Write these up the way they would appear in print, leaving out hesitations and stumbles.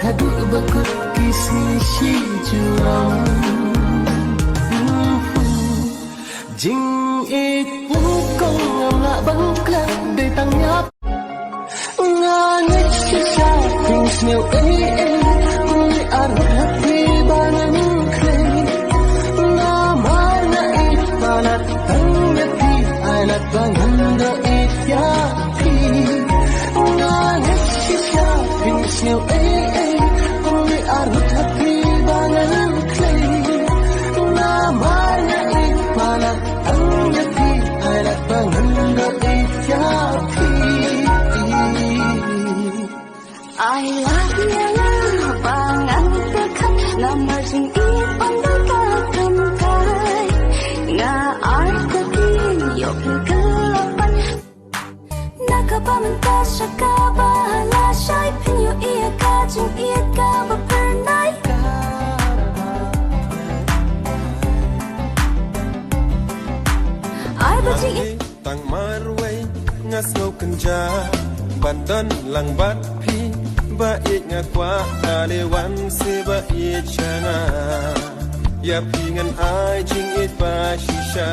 thadu bakut kisi si juang jing it kong ngam la bang kla de tang nyap nga nit si sa things new kung ar happy banan clay na mana it balat tang nati alat banganda it ya pi nga nit si sa things new kung ar happy banan clay na mana it balat tang nati alat banganda it ya pi I love you bằng anh tự khắc làm mà dừng ít bằng đôi ta cầm tay ngà ai có tin yok cứ lapan nakapamanta sa kabahala siya'y pinyo ka jing ka mapernay ai ba jing tang marway ngas ngau kanja bandan lang bat pi ba ik nga kwa alewan se ba i changa ya pingan ai jing it ba shisha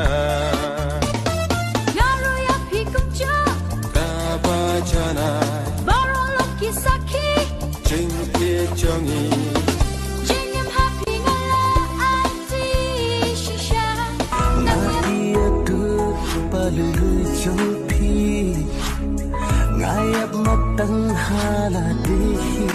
yaro ya pi kum cha ta ba chana baro loki saki jing it jongi jing em happy ngala anti shisha dia tu palu jo pi ngayap matang hala dehi